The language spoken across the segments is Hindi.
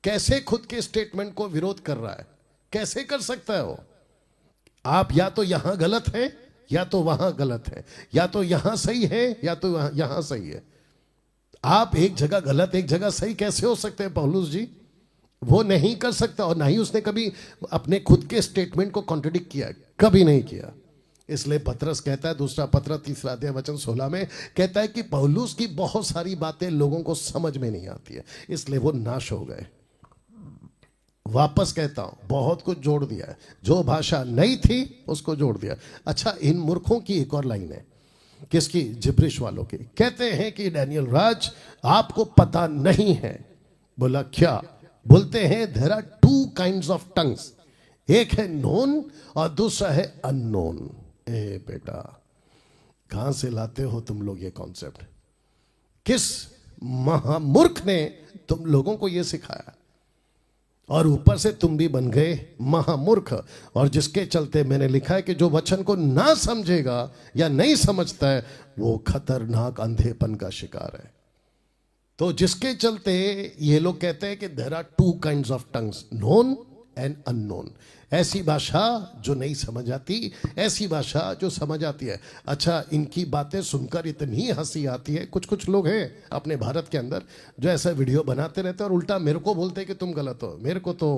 कैसे खुद के स्टेटमेंट को विरोध कर रहा है? कैसे कर सकता है वो? आप या तो यहां गलत हैं या तो वहां गलत है, या तो यहां सही है या तो यहां सही है। आप एक जगह गलत एक जगह सही कैसे हो सकते हैं पौलुस जी? वो नहीं कर सकता, और ना ही उसने कभी अपने खुद के स्टेटमेंट को कॉन्ट्रडिक्ट किया, कभी नहीं किया। इसलिए पतरस कहता है, दूसरा पत्र 3 अध्याय वचन 16 में कहता है कि पौलुस की बहुत सारी बातें लोगों को समझ में नहीं आती है, इसलिए वो नाश हो गए। वापस कहता हूं, बहुत कुछ जोड़ दिया है, जो भाषा नहीं थी उसको जोड़ दिया। अच्छा, इन मूर्खों की एक और लाइन है, किसकी? जिब्रिश वालों की। कहते हैं कि डैनियल राज आपको पता नहीं है। बोला क्या? बोलते हैं there are 2 kinds of tongues, एक है नोन और दूसरा है अननोन। ए बेटा, कहां से लाते हो तुम लोग ये कॉन्सेप्ट? किस महामूर्ख ने तुम लोगों को ये सिखाया? और ऊपर से तुम भी बन गए महामूर्ख, और जिसके चलते मैंने लिखा है कि जो वचन को ना समझेगा या नहीं समझता है वो खतरनाक अंधेपन का शिकार है। तो जिसके चलते ये लोग कहते हैं कि there are 2 kinds of tongues, known and unknown. ऐसी भाषा जो नहीं समझ आती, ऐसी भाषा जो समझ आती है। अच्छा, इनकी बातें सुनकर इतनी हंसी आती है। कुछ कुछ लोग हैं अपने भारत के अंदर जो ऐसा वीडियो बनाते रहते हैं और उल्टा मेरे को बोलते हैं कि तुम गलत हो। मेरे को तो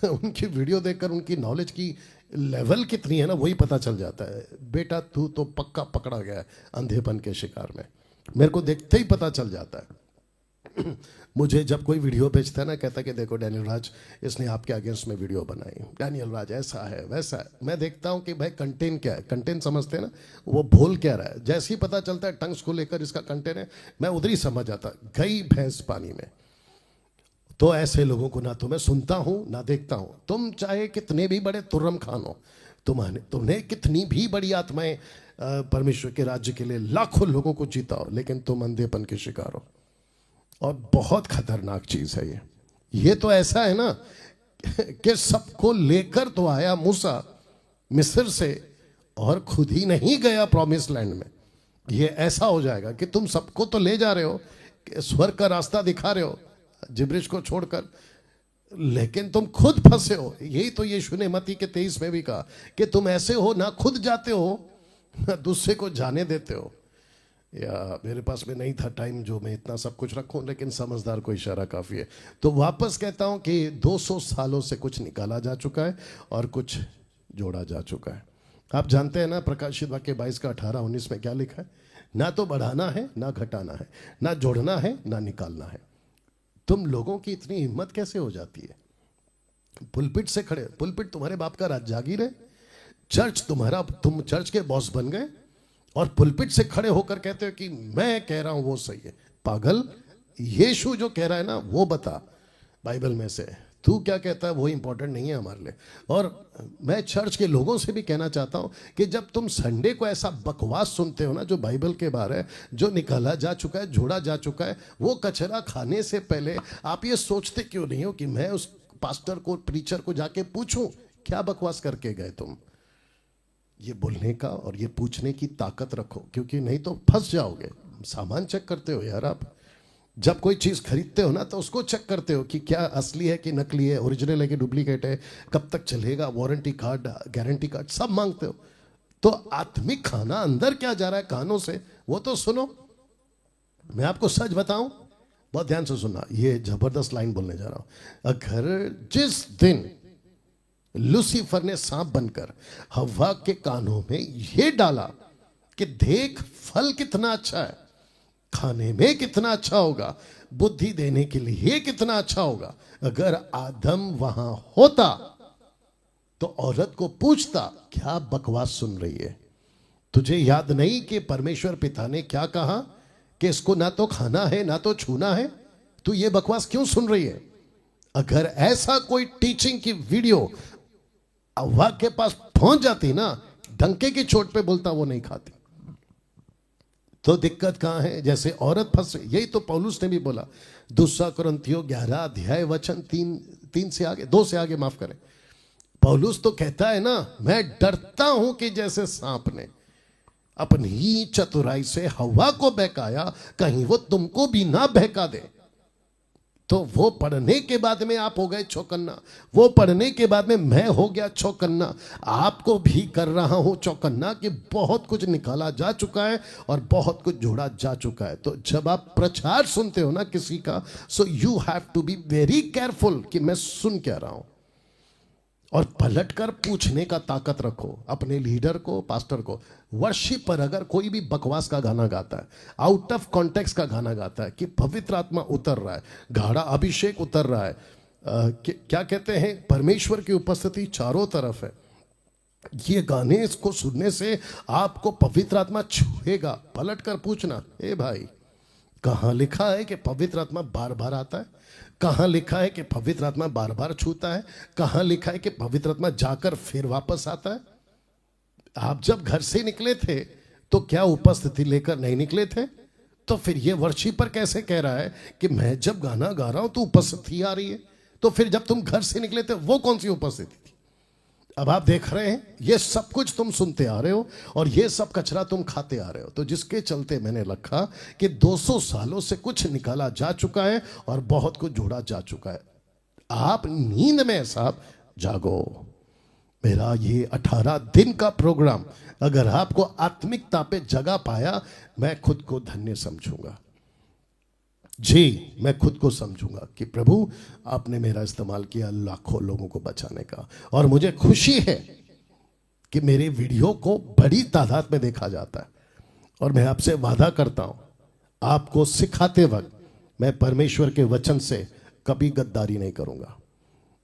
उनकी वीडियो देखकर उनकी नॉलेज की लेवल कितनी है ना, वही पता चल जाता है। बेटा तू तो पक्का पकड़ा गया है अंधेपन के शिकार में, मेरे को देखते ही पता चल जाता है। मुझे जब कोई वीडियो भेजता है ना, कहता है कि देखो डैनियल राज इसने आपके अगेंस्ट में वीडियो बनाई, डैनियल राज ऐसा है वैसा है। मैं देखता हूं कि भाई कंटेंट क्या है, कंटेंट समझते हैं ना, वो बोल क्या रहा है। जैसे ही पता चलता है टंग्स को लेकर इसका कंटेंट है, मैं उधर ही समझ आता, गई भैंस पानी में। तो ऐसे लोगों को ना तो मैं सुनता हूं ना देखता हूं। तुम चाहे कितने भी बड़े तुर्रम खान हो, तुमने कितनी भी बड़ी आत्माएं परमेश्वर के राज्य के लिए लाखों लोगों को जीता हो, लेकिन तुम अंधेपन के शिकार हो। और बहुत खतरनाक चीज है ये तो ऐसा है ना कि सबको लेकर तो आया मूसा मिस्र से और खुद ही नहीं गया प्रॉमिस लैंड में। ये ऐसा हो जाएगा कि तुम सबको तो ले जा रहे हो, स्वर्ग का रास्ता दिखा रहे हो जिब्रिश को छोड़कर, लेकिन तुम खुद फंसे हो। यही तो यीशु ने मत्ती के 23 में भी कहा कि तुम ऐसे हो, ना खुद जाते हो ना दूसरे को जाने देते हो। या मेरे पास में नहीं था टाइम जो मैं इतना सब कुछ रखूं, लेकिन समझदार को इशारा काफ़ी है। तो वापस कहता हूं कि 200 सालों से कुछ निकाला जा चुका है और कुछ जोड़ा जा चुका है। आप जानते हैं ना, प्रकाशित वाक्य 22 का 18-19 में क्या लिखा है? ना तो बढ़ाना है ना घटाना है, ना जोड़ना है ना निकालना है। तुम लोगों की इतनी हिम्मत कैसे हो जाती है? पुलपिट से खड़े, पुलपिट तुम्हारे बाप का राज जागीर है, चर्च तुम्हारा, तुम चर्च के बॉस बन गए और पुलपिट से खड़े होकर कहते हो कि मैं कह रहा हूं वो सही है। पागल, यीशु जो कह रहा है ना वो बता बाइबल में से, तू क्या कहता है वो इंपॉर्टेंट नहीं है हमारे लिए। और मैं चर्च के लोगों से भी कहना चाहता हूं कि जब तुम संडे को ऐसा बकवास सुनते हो ना जो बाइबल के बारे है, जो निकाला जा चुका है, जोड़ा जा चुका है, वो कचरा खाने से पहले आप ये सोचते क्यों नहीं हो कि मैं उस पास्टर को, प्रीचर को जाके पूछूं क्या बकवास करके गए तुम? ये बोलने का और ये पूछने की ताकत रखो, क्योंकि नहीं तो फंस जाओगे। सामान चेक करते हो यार, आप जब कोई चीज़ खरीदते हो ना तो उसको चेक करते हो कि क्या असली है कि नकली है, ओरिजिनल है कि डुप्लीकेट है, कब तक चलेगा, वारंटी कार्ड, गारंटी कार्ड सब मांगते हो। तो आत्मिक खाना अंदर क्या जा रहा है कानों से वो तो सुनो। मैं आपको सच बताऊं, बहुत ध्यान से सुनना, ये जबरदस्त लाइन बोलने जा रहा हूं। अगर जिस दिन लूसीफर ने सांप बनकर हव्वा के कानों में ये डाला कि देख फल कितना अच्छा है, खाने में कितना अच्छा होगा, बुद्धि देने के लिए कितना अच्छा होगा, अगर आदम वहां होता तो औरत को पूछता क्या बकवास सुन रही है? तुझे याद नहीं कि परमेश्वर पिता ने क्या कहा कि इसको ना तो खाना है ना तो छूना है, तू ये बकवास क्यों सुन रही है? अगर ऐसा कोई टीचिंग की वीडियो हव्वा के पास पहुंच जाती ना, डंके की चोट पे बोलता वो नहीं खाती। तो दिक्कत कहां है? जैसे औरत फंस, यही तो पौलुस ने भी बोला, 2 कुरिन्थियों 11 अध्याय वचन 3 से आगे, 2 से आगे माफ करें। पौलुस तो कहता है ना, मैं डरता हूं कि जैसे सांप ने अपनी ही चतुराई से हव्वा को बहकाया, कहीं वो तुमको भी ना बहका दे। तो वो पढ़ने के बाद में आप हो गए चौकन्ना, वो पढ़ने के बाद में मैं हो गया चौकन्ना। आपको भी कर रहा हूं चौकन्ना कि बहुत कुछ निकाला जा चुका है और बहुत कुछ जोड़ा जा चुका है। तो जब आप प्रचार सुनते हो ना किसी का, so you have to be very careful कि मैं सुन क्या रहा हूं, और पलटकर पूछने का ताकत रखो अपने लीडर को, पास्टर को। वर्शिप पर अगर कोई भी बकवास का गाना गाता है, आउट ऑफ कॉन्टेक्स्ट का गाना गाता है कि पवित्र आत्मा उतर रहा है, गाढ़ा अभिषेक उतर रहा है, क्या कहते हैं, परमेश्वर की उपस्थिति चारों तरफ है, ये गाने इसको सुनने से आपको पवित्र आत्मा छुएगा। पलटकर पूछना, ए भाई, कहाँ लिखा है कि पवित्र आत्मा बार बार आता है? कहाँ लिखा है कि पवित्र आत्मा बार बार छूता है? कहाँ लिखा है कि पवित्र आत्मा जाकर फिर वापस आता है? आप जब घर से निकले थे तो क्या उपस्थिति लेकर नहीं निकले थे? तो फिर ये वर्शिपर कैसे कह रहा है कि मैं जब गाना गा रहा हूं तो उपस्थिति आ रही है? तो फिर जब तुम घर से निकले थे वो कौन सी उपस्थिति थी? अब आप देख रहे हैं, ये सब कुछ तुम सुनते आ रहे हो और ये सब कचरा तुम खाते आ रहे हो। तो जिसके चलते मैंने रखा कि 200 सालों से कुछ निकाला जा चुका है और बहुत कुछ जोड़ा जा चुका है। आप नींद में साहब जागो। मेरा ये 18 दिन का प्रोग्राम अगर आपको आत्मिकता पे जगा पाया, मैं खुद को धन्य समझूंगा। जी, मैं खुद को समझूंगा कि प्रभु आपने मेरा इस्तेमाल किया लाखों लोगों को बचाने का। और मुझे खुशी है कि मेरे वीडियो को बड़ी तादाद में देखा जाता है। और मैं आपसे वादा करता हूं, आपको सिखाते वक्त मैं परमेश्वर के वचन से कभी गद्दारी नहीं करूंगा।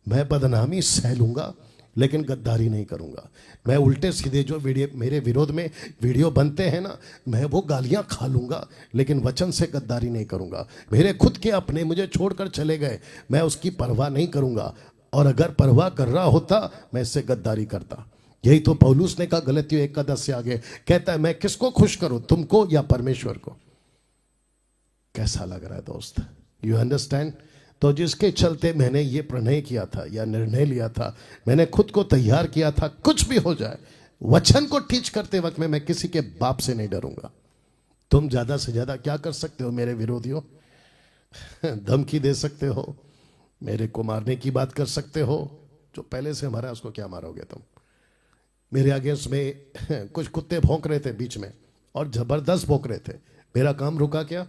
मैं बदनामी सह लूंगा लेकिन गद्दारी नहीं करूंगा। मैं उल्टे सीधे जो वीडियो मेरे विरोध में वीडियो बनते हैं ना, मैं वो गालियां खा लूंगा लेकिन वचन से गद्दारी नहीं करूंगा। मेरे खुद के अपने मुझे छोड़कर चले गए, मैं उसकी परवाह नहीं करूंगा। और अगर परवाह कर रहा होता मैं इससे गद्दारी करता। यही तो पौलुस ने कहा गलतियों 1:10 से आगे, कहता है मैं किसको खुश करूं, तुमको या परमेश्वर को? कैसा लग रहा है दोस्त? You understand? तो जिसके चलते मैंने ये प्रणय किया था या निर्णय लिया था, मैंने खुद को तैयार किया था, कुछ भी हो जाए वचन को टीच करते वक्त में मैं किसी के बाप से नहीं डरूंगा। तुम ज्यादा से ज्यादा क्या कर सकते हो मेरे विरोधियों? धमकी दे सकते हो, मेरे को मारने की बात कर सकते हो। जो पहले से हमारा उसको क्या मारोगे तुम? मेरे अगेंस्ट में कुछ कुत्ते भौंक रहे थे बीच में और जबरदस्त भौंक रहे थे। मेरा काम रुका क्या?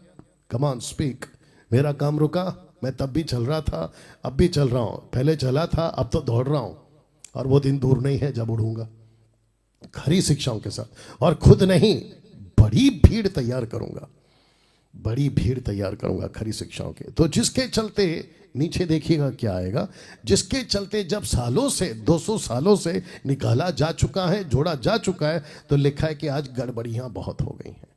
Come on speak. मेरा काम रुका? मैं तब भी चल रहा था, अब भी चल रहा हूं। पहले चला था, अब तो दौड़ रहा हूं। और वो दिन दूर नहीं है जब उड़ूंगा खरी शिक्षाओं के साथ। और खुद नहीं, बड़ी भीड़ तैयार करूंगा, बड़ी भीड़ तैयार करूंगा खरी शिक्षाओं के। तो जिसके चलते नीचे देखिएगा क्या आएगा, जिसके चलते जब सालों से 200 सालों से निकाला जा चुका है, जोड़ा जा चुका है, तो लिखा है कि आज गड़बड़ियां बहुत हो गई हैं।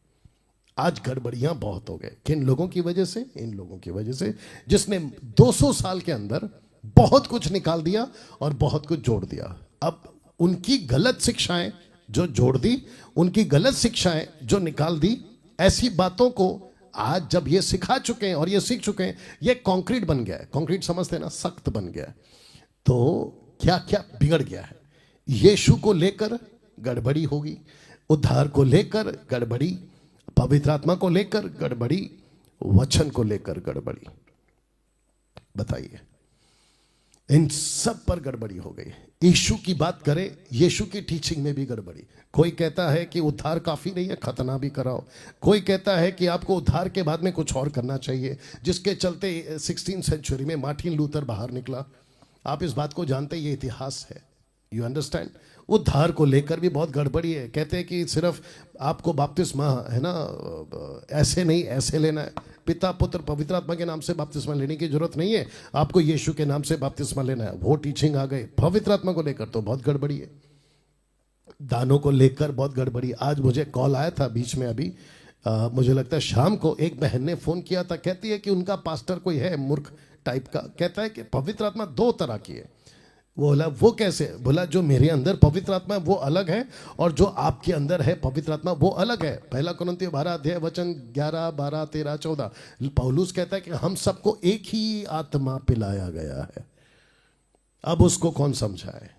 आज गड़बड़ियां बहुत हो गए। किन लोगों की वजह से? इन लोगों की वजह से जिसने 200 साल के अंदर बहुत कुछ निकाल दिया और बहुत कुछ जोड़ दिया। अब उनकी गलत शिक्षाएं जो जोड़ दी, उनकी गलत शिक्षाएं जो निकाल दी, ऐसी बातों को आज जब ये सिखा चुके हैं और ये सीख चुके हैं, ये कंक्रीट बन गया है। कंक्रीट समझते हैं ना, सख्त बन गया है। तो क्या क्या बिगड़ गया है? यीशु को लेकर गड़बड़ी होगी, उद्धार को लेकर गड़बड़ी, पवित्र आत्मा को लेकर गड़बड़ी, वचन को लेकर गड़बड़ी। बताइए, इन सब पर गड़बड़ी हो गई। यीशु की बात करें, यीशु की टीचिंग में भी गड़बड़ी। कोई कहता है कि उद्धार काफी नहीं है, खतना भी कराओ। कोई कहता है कि आपको उद्धार के बाद में कुछ और करना चाहिए, जिसके चलते 16वीं सेंचुरी में मार्टिन लूथर बाहर निकला। आप इस बात को जानते, ये इतिहास है। You understand? उद्धार को लेकर भी बहुत गड़बड़ी है। कहते हैं कि सिर्फ आपको बपतिस्मा है ना, ऐसे नहीं ऐसे लेना है। पिता पुत्र पवित्र आत्मा के नाम से बपतिस्मा लेने की जरूरत नहीं है, आपको यीशु के नाम से बपतिस्मा लेना है। वो टीचिंग आ गई। पवित्र आत्मा को लेकर तो बहुत गड़बड़ी है। दानों को लेकर बहुत गड़बड़ी। आज मुझे कॉल आया था बीच में, अभी मुझे लगता है शाम को, एक बहन ने फोन किया था। कहती है कि उनका पास्टर कोई है मूर्ख टाइप का, कहता है कि पवित्र आत्मा 2 तरह की है। वो बोला वो कैसे? बोला जो मेरे अंदर पवित्र आत्मा है वो अलग है और जो आपके अंदर है पवित्र आत्मा वो अलग है। 1 कुरिन्थियों 12 अध्याय वचन 11, 12, 13, 14 पौलुस कहता है कि हम सबको एक ही आत्मा पिलाया गया है। अब उसको कौन समझाए?